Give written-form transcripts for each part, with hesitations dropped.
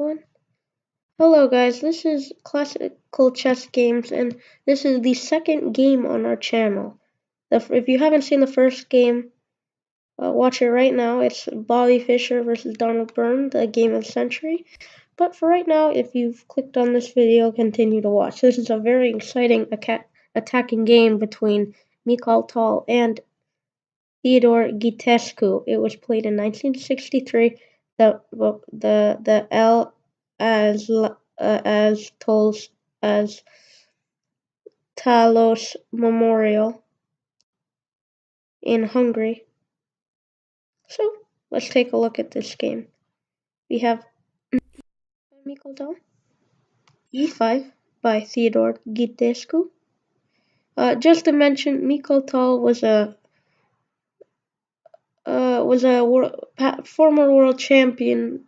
one. Hello guys, this is Classical Chess Games, and this is the second game on our channel. If you haven't seen the first game, watch it right now. It's Bobby Fischer versus Donald Byrne, the game of the century. But for right now, if you've clicked on this video, continue to watch. This is a very exciting attacking game between Mikhail Tal and Theodore Ghitescu. It was played in 1963. The Asztalos Memorial in Hungary. So let's take a look at this game. We have Mikhail Tal, e5 by Theodore Ghitescu. Just to mention, Mikhail Tal was a former world champion.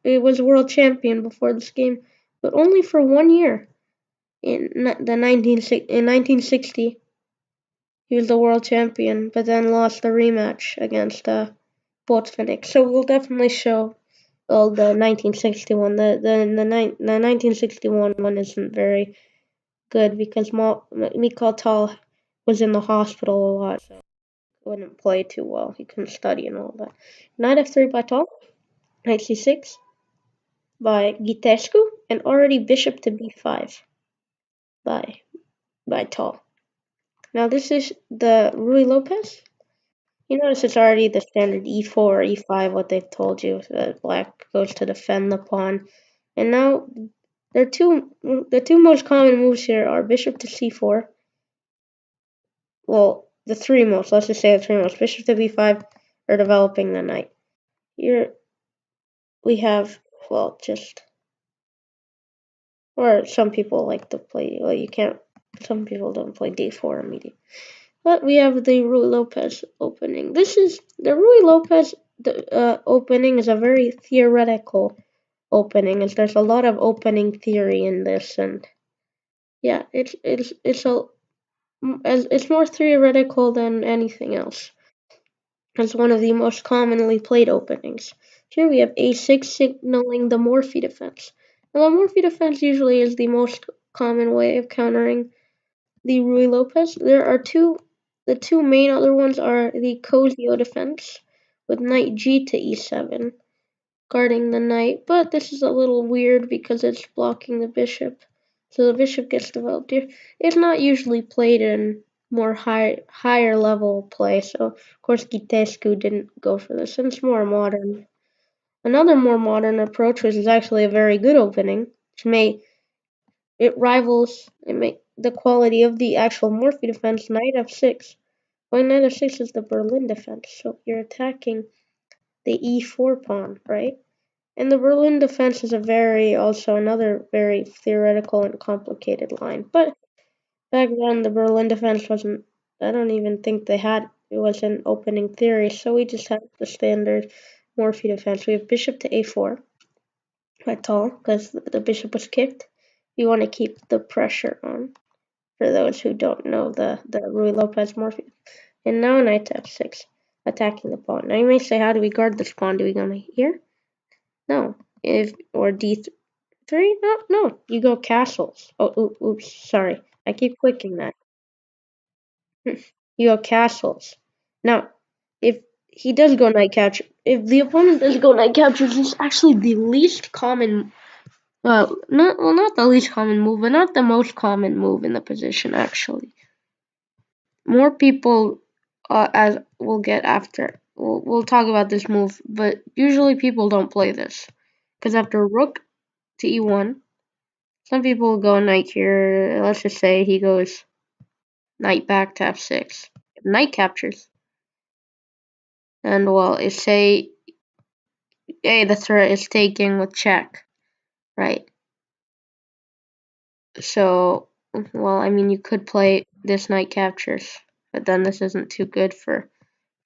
It was world champion before this game, but only for 1 year. In 1960, he was the world champion, but then lost the rematch against Botswana. So we'll definitely show the 1961. The 1961 one isn't very good because Mikhail Tal was in the hospital a lot, so he wouldn't play too well. He couldn't study and all that. Knight f3 by Tal, knight c6 by Ghitescu, and already bishop to b5 by Tal. Now this is the Ruy Lopez. You notice it's already the standard e4 or e5, what they've told you, that black goes to defend the pawn. And now the two most common moves here are bishop to c4. Well, the three most, let's just say the three most. Bishop to b5 or developing the knight. Here we have, well, or some people like to play, well, some people don't play d4 immediately. But we have the Ruy Lopez opening. This is the Ruy Lopez opening is a very theoretical opening, as there's a lot of opening theory in this, and yeah, it's more theoretical than anything else. It's one of the most commonly played openings. Here we have a6 signaling the Morphy defense. Now the Morphy defense usually is the most common way of countering the Ruy Lopez. The two main other ones are the Cosio defense with knight g to e7, guarding the knight, but this is a little weird because it's blocking the bishop, so the bishop gets developed here. It's not usually played in more higher level play, so of course Ghitescu didn't go for this, and it's more modern. Another more modern approach, which is actually a very good opening, rivals the quality of the actual Morphy defense, knight f6. Well, knight f6 is the Berlin defense, so you're attacking the e4 pawn, right? And the Berlin defense is also another very theoretical and complicated line. But back then, the Berlin defense wasn't, I don't even think it was an opening theory, so we just have the standard Morphy defense. We have bishop to a4 by Tal, because the bishop was kicked. You want to keep the pressure on, for those who don't know the Ruy Lopez Morphy. And now knight to f6, attacking the pawn. Now you may say, how do we guard this pawn? Do we go here? No. Or d3? No. You go castles. Oh, oops, sorry. I keep clicking that. You go castles. Now, if he does go knight capture, if the opponent does go knight capture, this is actually the least common, not the least common move, but not the most common move in the position, actually. More people, as we'll get after, we'll talk about this move, but usually people don't play this. Because after rook to e1, some people go knight here. Let's just say he goes knight back to f6. Knight captures. And well, the threat is taken with check, right? So, well, I mean, you could play this knight captures, but then this isn't too good for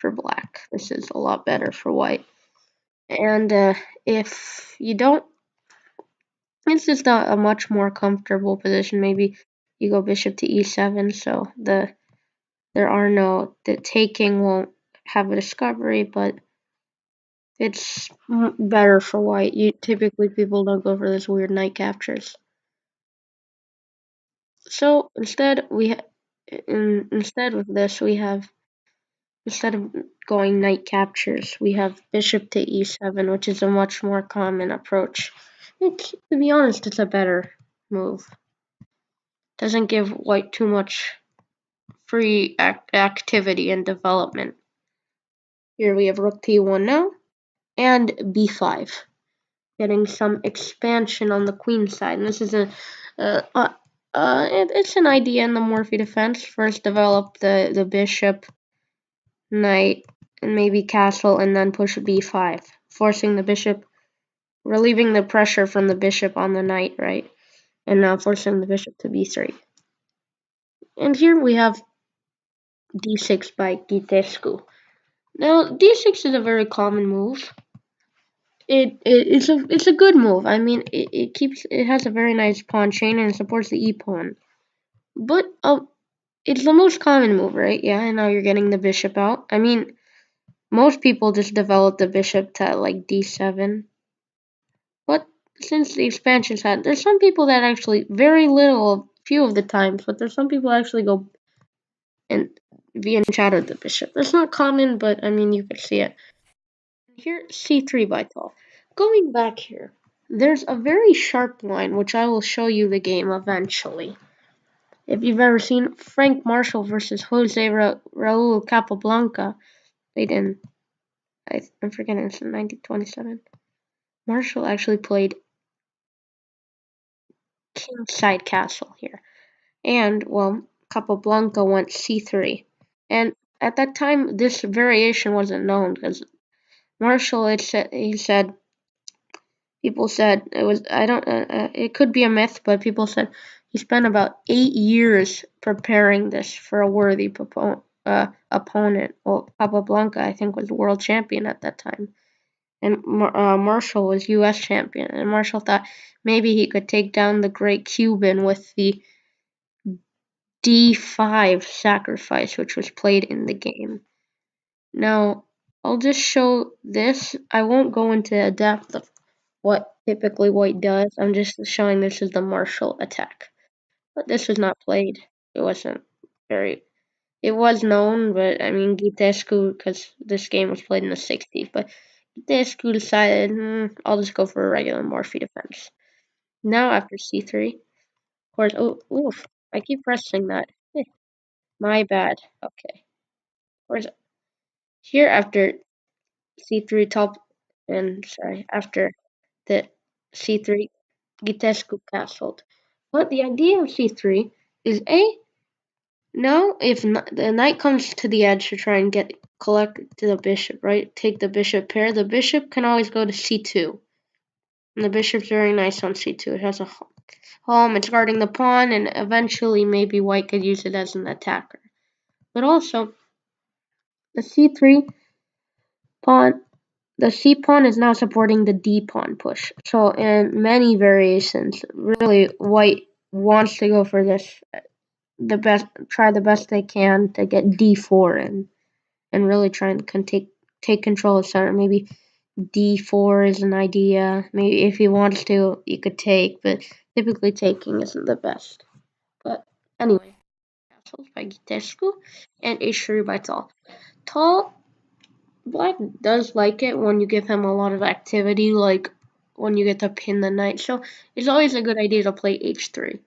black. This is a lot better for white. And if you don't, it's just a much more comfortable position. Maybe you go bishop to e7, so the taking won't have a discovery, but It's better for white. Typically people don't go for this weird knight captures. So instead instead of this we have, instead of going knight captures, we have bishop to e7, which is a much more common approach. To be honest, it's a better move. Doesn't give white too much free activity and development. Here we have rook t1 now, and b5, getting some expansion on the queen side. And this is it's an idea in the Morphy defense. First develop the bishop, knight, and maybe castle, and then push b5, forcing the bishop, relieving the pressure from the bishop on the knight, right? And now forcing the bishop to b3. And here we have d6 by Ghitescu. Now d6 is a very common move. It's a good move. I mean, it has a very nice pawn chain and it supports the e pawn. But it's the most common move, right? Yeah, and now you're getting the bishop out. I mean, most people just develop the bishop to like d7. But since the expansion's had, there's some people that actually, very little, few of the times, but there's some people that actually go and shadow the bishop. That's not common, but I mean, you could see it. Here, c3 by Tal. Going back here, there's a very sharp line, which I will show you the game eventually. If you've ever seen Frank Marshall versus Jose Raul Capablanca, played in, I'm forgetting, it's in 1927. Marshall actually played kingside castle here. And, well, Capablanca went c3. And at that time, this variation wasn't known because Marshall, people said it was, I don't, it could be a myth, but people said he spent about 8 years preparing this for a worthy opponent. Well, Capablanca, I think, was world champion at that time. And Marshall was U.S. champion. And Marshall thought maybe he could take down the great Cuban with the d5 sacrifice, which was played in the game. Now, I'll just show this. I won't go into depth of what typically white does. I'm just showing this as the Marshall attack. But this was not played. It wasn't very... It was known, but I mean, Ghitescu, because this game was played in the 60s, but Ghitescu decided, I'll just go for a regular Morphy defense. Now after c3, of course, oof, I keep pressing that. My bad. Okay. Of course, here after c3 top, and sorry, after the c3, Ghitescu castled. But the idea of c3 is now if the knight comes to the edge to try and collect to the bishop, right? Take the bishop pair. The bishop can always go to c2. And the bishop's very nice on c2. It has a home, it's guarding the pawn, and eventually maybe white could use it as an attacker. But also, the c3 pawn, the c pawn is now supporting the d pawn push. So in many variations, really white wants to go for this, try the best they can to get d4 in, and really try and take control of center. Maybe d4 is an idea. Maybe if he wants to, you could take, but typically taking isn't the best. But anyway, castles by Ghitescu and h3 by Tal. Black does like it when you give him a lot of activity, like when you get to pin the knight. So it's always a good idea to play h3,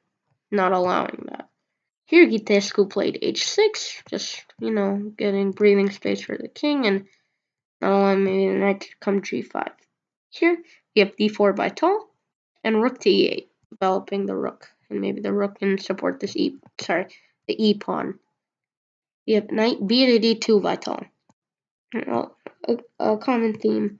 not allowing that. Here Ghitescu played h6, just, getting breathing space for the king and not allowing maybe the knight to come g5. Here we have d4 by Tal and rook to e8, developing the rook. And maybe the rook can support this the e pawn. We have knight b to d2 by Tal. A common theme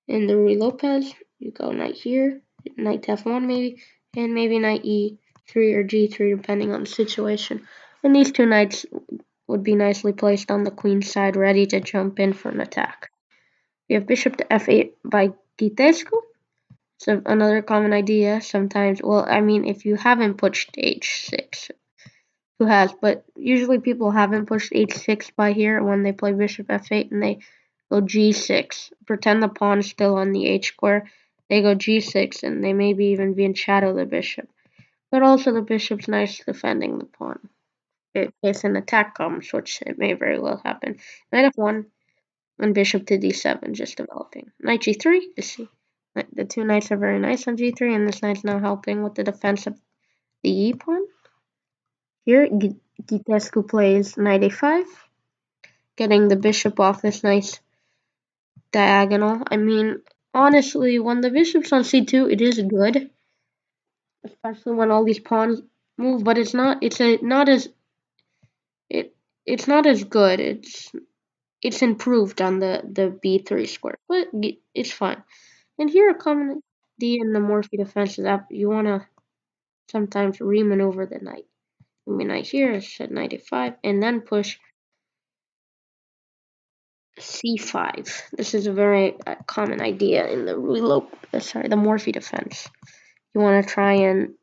in the Ruy Lopez. You go knight here, knight to f1 maybe, and maybe knight e3 or g3 depending on the situation. And these two knights would be nicely placed on the queen side, ready to jump in for an attack. We have bishop to f8 by Ghitescu. So another common idea sometimes, well, I mean, if you haven't pushed h6, who has, but usually people haven't pushed h6 by here when they play bishop f8 and they go g6. Pretend the pawn's still on the h square. They go g6, and they maybe even be in shadow the bishop. But also the bishop's nice defending the pawn. In case an attack comes, which it may very well happen. Knight f1 and bishop to d7, just developing. Knight g3, you see. The two knights are very nice on g3, and this knight's now helping with the defense of the e pawn. Here, Ghitescu plays knight a5, getting the bishop off this nice diagonal. I mean, honestly, when the bishop's on c2, it is good, especially when all these pawns move. But it's not. It's not as good. It's improved on the b3 square, but it's fine. And here, a common idea in the Morphy defense is that you wanna sometimes remaneuver the knight. I mean, knight here, set knight a5, and then push c5. This is a very common idea in the the Morphy defense. You want to try and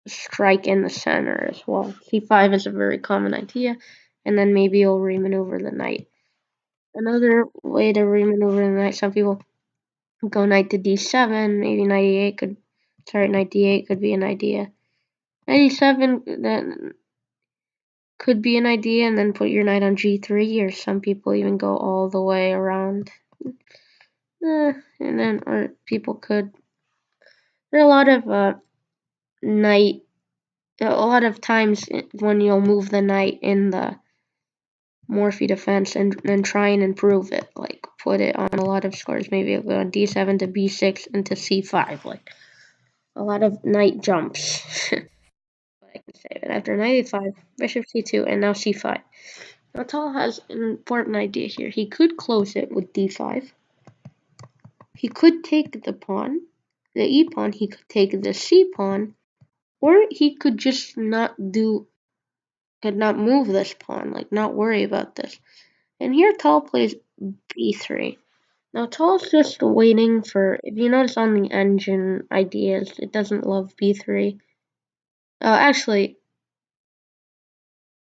strike in the center as well. c5 is a very common idea, and then maybe you'll remaneuver the knight. Another way to remaneuver the knight, some people go knight to d7, maybe knight d8 could be an idea. Knight e7 then could be an idea, and then put your knight on g3, or some people even go all the way around. And then, or people could. There are a lot of a lot of times when you'll move the knight in the Morphy defense and try and improve it, like put it on a lot of scores. Maybe it'll go on d7 to b6 and to c5, like a lot of knight jumps. I can say that after knight a5, bishop c2, and now c5. Now Tal has an important idea here. He could close it with d5. He could take the pawn, the e pawn. He could take the c pawn, or he could just could not move this pawn, like not worry about this. And here Tal plays b3. Now Tal's just waiting for, if you notice on the engine ideas, it doesn't love b3. Actually,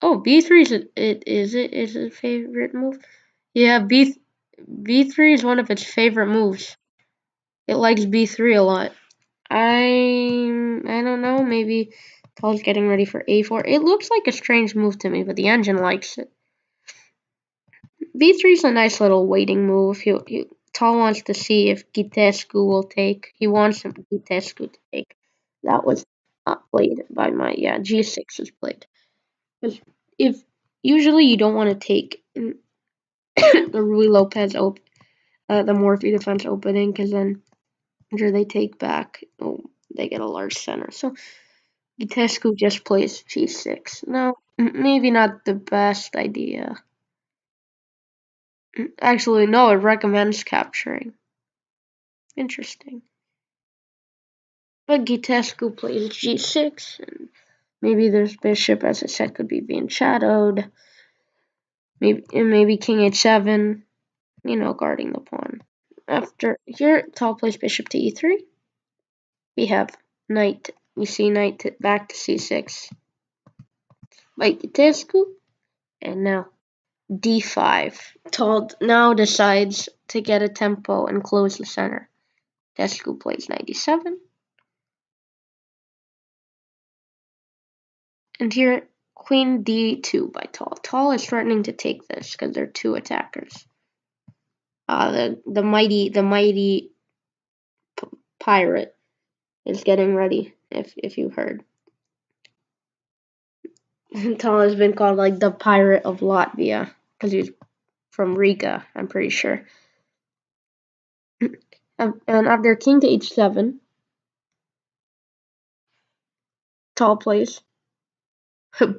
oh, b3 is his favorite move. Yeah, b3 is one of its favorite moves. It likes b3 a lot. I don't know, maybe Tal's getting ready for a4. It looks like a strange move to me, but the engine likes it. b3 is a nice little waiting move. Tal wants to see if Ghitescu will take. He wants Ghitescu to take. That was not played by my, g6 is played. Because if usually you don't want to take the Ruy Lopez the Morphy defense opening, because then after they take back, they get a large center. So Ghitescu just plays g6. Now, maybe not the best idea. Actually, no, it recommends capturing. Interesting. But Ghitescu plays g6, and maybe this bishop, as I said, could be being shadowed. Maybe king h7, guarding the pawn. After here, Tal plays bishop to e3. We have knight. We see knight back to c6 by Ghitescu, and now d5. Tal now decides to get a tempo and close the center. Ghitescu plays knight d7. And here, queen d2 by Tal. Tal is threatening to take this because they're two attackers. The mighty pirate is getting ready, if you heard. Tal has been called like the pirate of Latvia because he's from Riga, I'm pretty sure. And after king to h7, Tal plays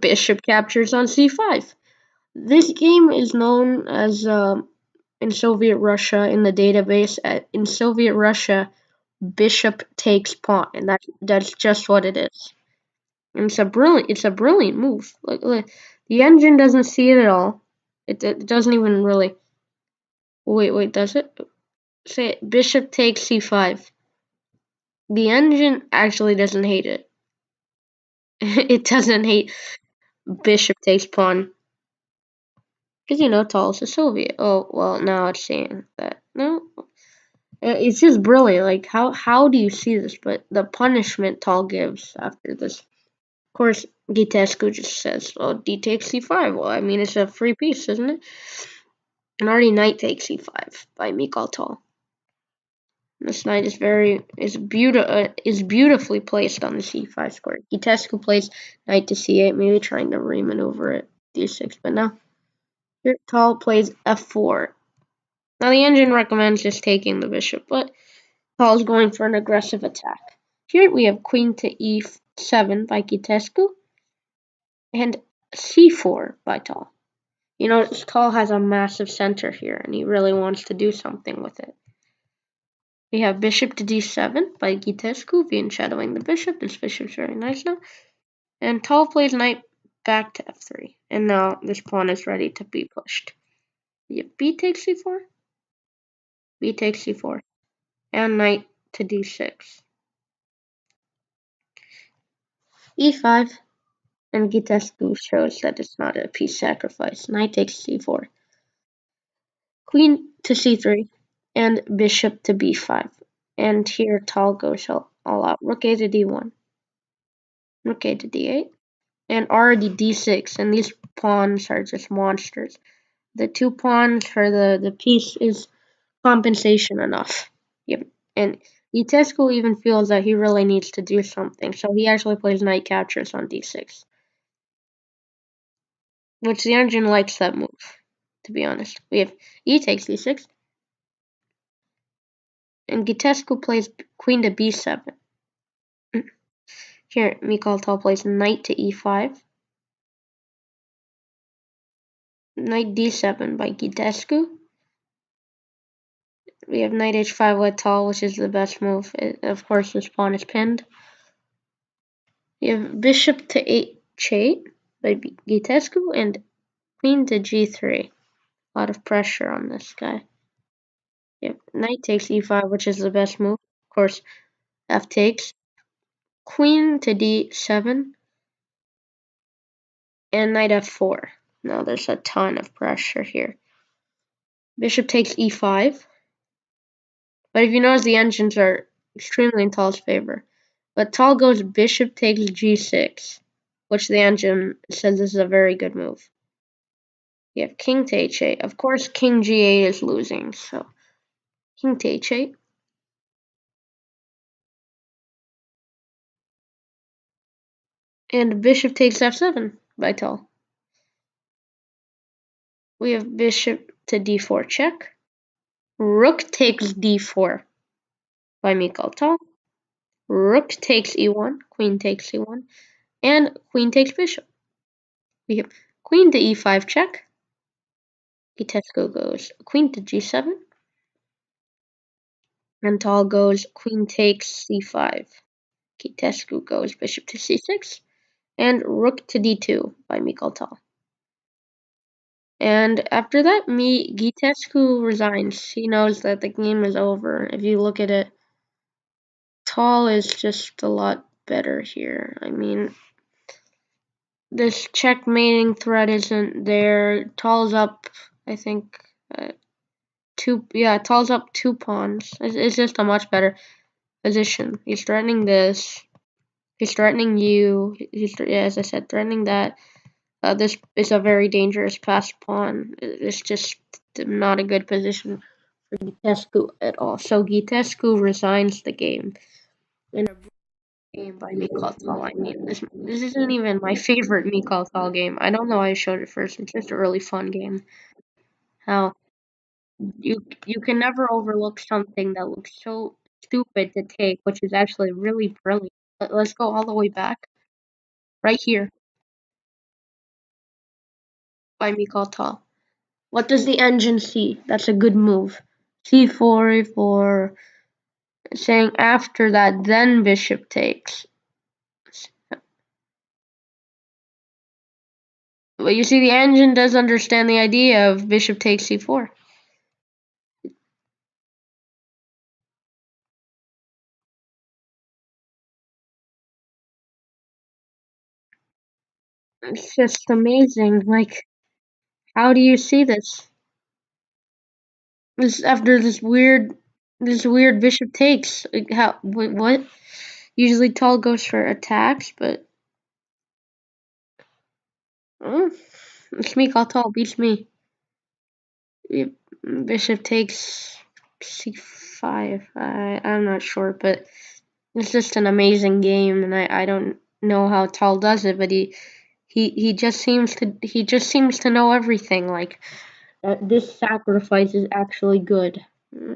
bishop captures on c5. This game is known as in Soviet Russia in the database. In Soviet Russia, bishop takes pawn, and that's just what it is. And it's a brilliant move. Look, the engine doesn't see it at all. It doesn't even really. Wait, does it? Say bishop takes c5. The engine actually doesn't hate it. It doesn't hate bishop takes pawn. Because Tal is a Soviet. Oh, well, now it's saying that. No, it's just brilliant. Like, how do you see this? But the punishment Tal gives after this. Of course, Ghitescu just says, "Oh, D takes c5." Well, I mean, it's a free piece, isn't it? And already knight takes c5 by Mikhail Tal. This knight is beautifully placed on the c5 square. Ghitescu plays knight to c8, maybe trying to remaneuver it d6, but now here Tal plays f4. Now the engine recommends just taking the bishop, but Tal is going for an aggressive attack. Here we have queen to e7 by Ghitescu and c4 by Tal. Tal has a massive center here, and he really wants to do something with it. We have bishop to d7 by Ghitescu, being shadowing the bishop. This bishop's very nice now. And Tal plays knight back to f3. And now this pawn is ready to be pushed. We have b takes c4, b takes c4, and knight to d6. e5, and Ghitescu shows that it's not a piece sacrifice. Knight takes c4. Queen to c3, and bishop to b5. And here Tal goes all out. Rook a to d1, rook a to d8, and already d6. And these pawns are just monsters. The 2 pawns for the piece is compensation enough. Yep. And Ghitescu even feels that he really needs to do something, so he actually plays knight captures on d6. Which the engine likes that move, to be honest. We have e takes d6. And Ghitescu plays queen to b7. Here, Mikhail Tal plays knight to e5. Knight d7 by Ghitescu. We have knight h5 with Tal, which is the best move. Of course, this pawn is pinned. We have bishop to h8 by Ghitescu and queen to g3. A lot of pressure on this guy. Yep. Knight takes e5, which is the best move. Of course, f takes. Queen to d7 and knight f4. Now there's a ton of pressure here. Bishop takes e5. But if you notice, the engines are extremely in Tal's favor. But Tal goes bishop takes g6, which the engine says this is a very good move. You have king to h8. Of course, king g8 is losing, so king to h8. And bishop takes f7 by Tal. We have bishop to d4 check. Rook takes d4 by Mikhail Tal. Rook takes e1, queen takes e1, and queen takes bishop. We have queen to e5 check. Ghitescu goes queen to g7. And Tal goes queen takes c5. Ghitescu goes bishop to c6. And rook to d2 by Mikhail Tal. And after that, Ghitescu resigns. He knows that the game is over. If you look at it, Tal is just a lot better here. I mean, this checkmating threat isn't there. Tal's up, I think, Tal's up 2 pawns. It's just a much better position. He's threatening this. He's threatening you. As I said, threatening that. This is a very dangerous passed pawn. It's just not a good position for Ghitescu at all. So Ghitescu resigns the game in a game by Mikhail Tal. I mean, this isn't even my favorite Mikhail Tal game. I don't know why I showed it first. It's just a really fun game. How you can never overlook something that looks so stupid to take, which is actually really brilliant. Let's go all the way back. Right here by Mikhail Tal. What does the engine see? That's a good move. c4, a4. Saying after that, then bishop takes. But you see, the engine does understand the idea of bishop takes c4. It's just amazing. Like, How do you see this? This after this weird bishop takes. Like, how? Wait, what? Usually Tal goes for attacks, but oh, it's Mikhail Tal beats me. Yep, bishop takes c5. I'm not sure, but it's just an amazing game, and I don't know how Tal does it, but he just seems to know everything. Like this sacrifice is actually good.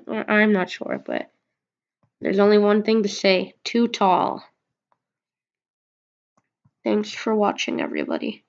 I'm not sure, but there's only one thing to say: too tall. Thanks for watching, everybody.